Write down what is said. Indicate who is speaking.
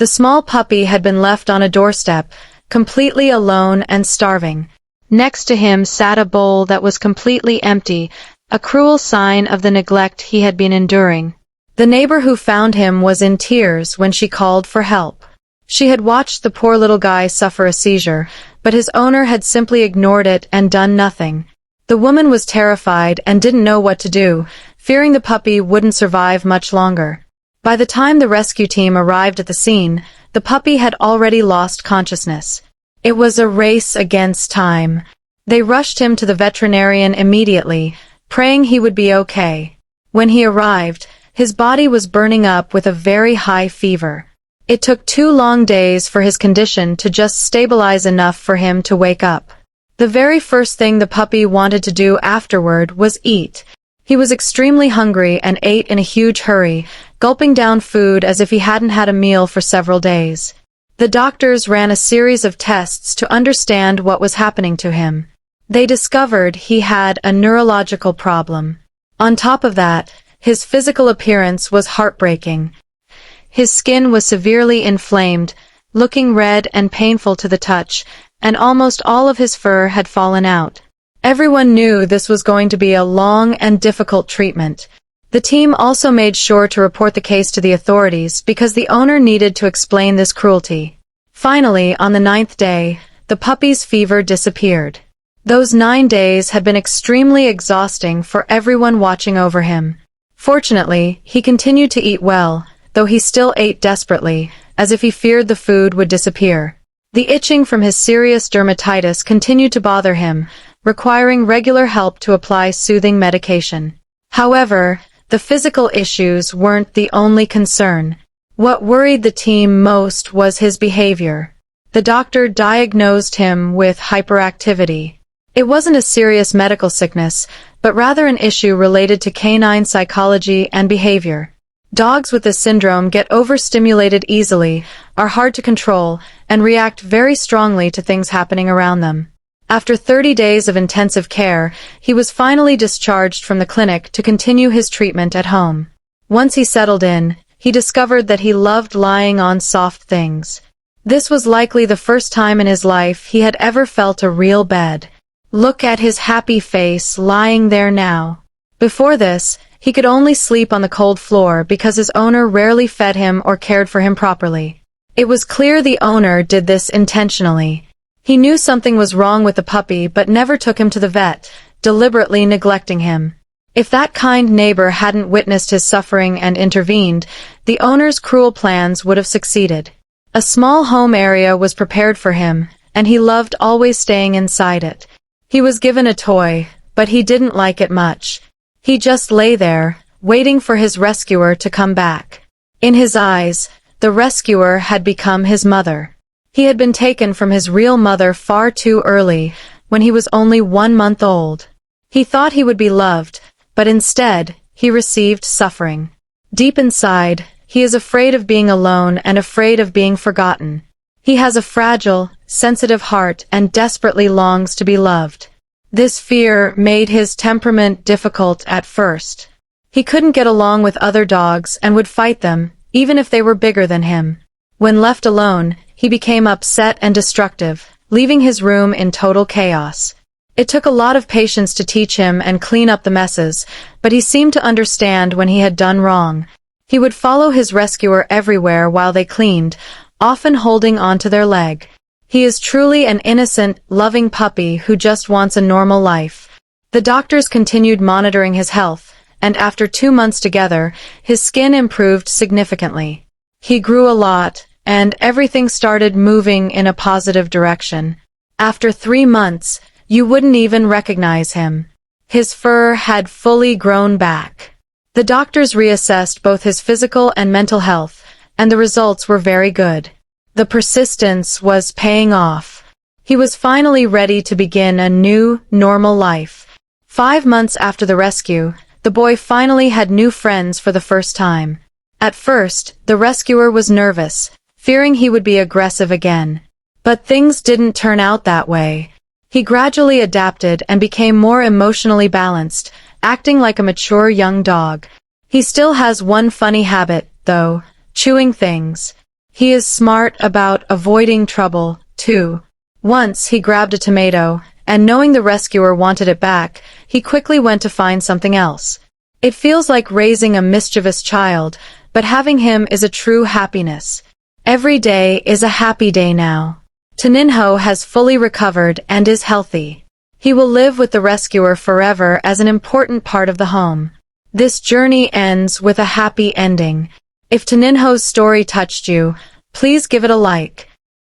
Speaker 1: The small puppy had been left on a doorstep, completely alone and starving. Next to him sat a bowl that was completely empty, a cruel sign of the neglect he had been enduring. The neighbor who found him was in tears when she called for help. She had watched the poor little guy suffer a seizure, but his owner had simply ignored it and done nothing. The woman was terrified and didn't know what to do, fearing the puppy wouldn't survive much longer. By the time the rescue team arrived at the scene, the puppy had already lost consciousness. It was a race against time. They rushed him to the veterinarian immediately, praying he would be okay. When he arrived, his body was burning up with a very high fever. It took 2 long days for his condition to just stabilize enough for him to wake up. The very first thing the puppy wanted to do afterward was eat. He was extremely hungry and ate in a huge hurry, gulping down food as if he hadn't had a meal for several days. The doctors ran a series of tests to understand what was happening to him. They discovered he had a neurological problem. On top of that, his physical appearance was heartbreaking. His skin was severely inflamed, looking red and painful to the touch, and almost all of his fur had fallen out. Everyone knew this was going to be a long and difficult treatment. The team also made sure to report the case to the authorities because the owner needed to explain this cruelty. Finally, on the 9th day, the puppy's fever disappeared. Those 9 days had been extremely exhausting for everyone watching over him. Fortunately, he continued to eat well, though he still ate desperately, as if he feared the food would disappear. The itching from his serious dermatitis continued to bother him, requiring regular help to apply soothing medication. However, the physical issues weren't the only concern. What worried the team most was his behavior. The doctor diagnosed him with hyperactivity. It wasn't a serious medical sickness, but rather an issue related to canine psychology and behavior. Dogs with this syndrome get overstimulated easily, are hard to control, and react very strongly to things happening around them. After 30 days of intensive care, he was finally discharged from the clinic to continue his treatment at home. Once he settled in, he discovered that he loved lying on soft things. This was likely the first time in his life he had ever felt a real bed. Look at his happy face lying there now. Before this, he could only sleep on the cold floor because his owner rarely fed him or cared for him properly. It was clear the owner did this intentionally. He knew something was wrong with the puppy but never took him to the vet, deliberately neglecting him. If that kind neighbor hadn't witnessed his suffering and intervened, the owner's cruel plans would have succeeded. A small home area was prepared for him, and he loved always staying inside it. He was given a toy, but he didn't like it much. He just lay there, waiting for his rescuer to come back. In his eyes, the rescuer had become his mother. He had been taken from his real mother far too early, when he was only 1 month old. He thought he would be loved, but instead, he received suffering. Deep inside, he is afraid of being alone and afraid of being forgotten. He has a fragile, sensitive heart and desperately longs to be loved. This fear made his temperament difficult at first. He couldn't get along with other dogs and would fight them, even if they were bigger than him. When left alone, he became upset and destructive, leaving his room in total chaos. It took a lot of patience to teach him and clean up the messes, but he seemed to understand when he had done wrong. He would follow his rescuer everywhere while they cleaned, often holding onto their leg. He is truly an innocent, loving puppy who just wants a normal life. The doctors continued monitoring his health, and after 2 months together, his skin improved significantly. He grew a lot, and everything started moving in a positive direction. After 3 months, you wouldn't even recognize him. His fur had fully grown back. The doctors reassessed both his physical and mental health, and the results were very good. The persistence was paying off. He was finally ready to begin a new, normal life. 5 months after the rescue, the boy finally had new friends for the first time. At first, the rescuer was nervous, fearing he would be aggressive again. But things didn't turn out that way. He gradually adapted and became more emotionally balanced, acting like a mature young dog. He still has one funny habit, though: chewing things. He is smart about avoiding trouble, too. Once he grabbed a tomato, and knowing the rescuer wanted it back, he quickly went to find something else. It feels like raising a mischievous child, but having him is a true happiness. Every day is a happy day now. Taninho has fully recovered and is healthy. He will live with the rescuer forever as an important part of the home. This journey ends with a happy ending. If Taninho's story touched you, please give it a like.